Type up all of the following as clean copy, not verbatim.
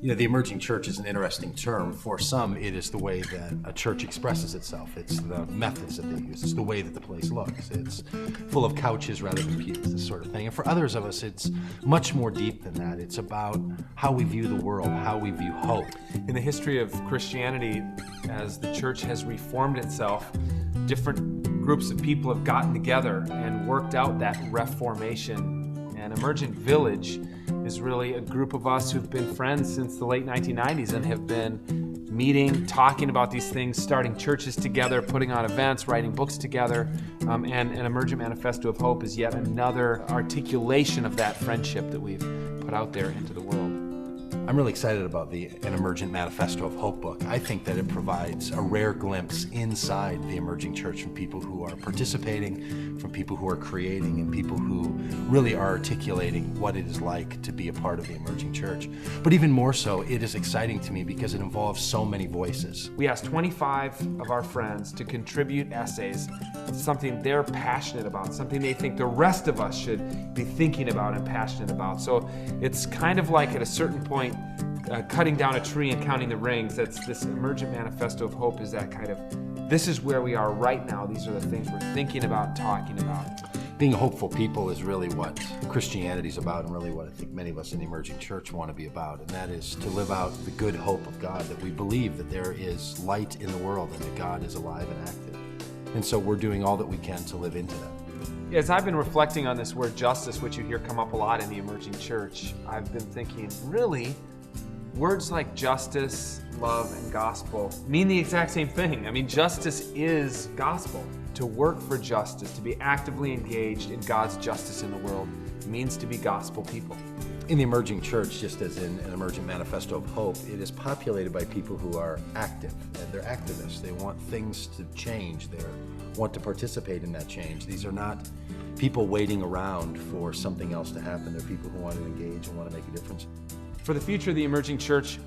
You know, the emerging church is an interesting term. For some, it is the way that a church expresses itself. It's the methods that they use. It's the way that the place looks. It's full of couches rather than pews, this sort of thing. And for others of us, it's much more deep than that. It's about how we view the world, how we view hope. In the history of Christianity, as the church has reformed itself, different groups of people have gotten together and worked out that reformation. And Emergent Village is really a group of us who've been friends since the late 1990s and have been meeting, talking about these things, starting churches together, putting on events, writing books together. And an Emergent Manifesto of Hope is yet another articulation of that friendship that we've put out there into the world. I'm really excited about an Emergent Manifesto of Hope book. I think that it provides a rare glimpse inside the emerging church from people who are participating, from people who are creating, and people who really are articulating what it is like to be a part of the emerging church. But even more so, it is exciting to me because it involves so many voices. We asked 25 of our friends to contribute essays to something they're passionate about, something they think the rest of us should be thinking about and passionate about. So it's kind of like at a certain point, cutting down a tree and counting the rings. That's this Emergent Manifesto of Hope is that kind of, this is where we are right now. These are the things we're thinking about and talking about. Being a hopeful people is really what Christianity is about, and really what I think many of us in the emerging church want to be about, and that is to live out the good hope of God, that we believe that there is light in the world and that God is alive and active. And so we're doing all that we can to live into that. As I've been reflecting on this word justice, which you hear come up a lot in the emerging church, I've been thinking, really, words like justice, love, and gospel mean the exact same thing. I mean, justice is gospel. To work for justice, to be actively engaged in God's justice in the world, means to be gospel people. In the emerging church, just as in an Emergent Manifesto of Hope, it is populated by people who are active, and they're activists. They want things to change. They want to participate in that change. These are not people waiting around for something else to happen. They're people who want to engage and want to make a difference. For the future of the emerging church,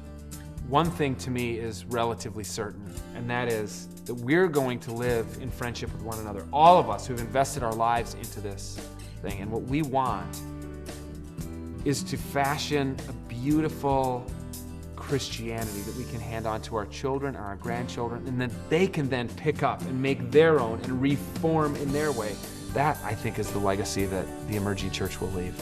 one thing to me is relatively certain, and that is that we're going to live in friendship with one another. All of us who've invested our lives into this thing, and what we want is to fashion a beautiful Christianity that we can hand on to our children and our grandchildren, and that they can then pick up and make their own and reform in their way. That, I think, is the legacy that the emerging church will leave.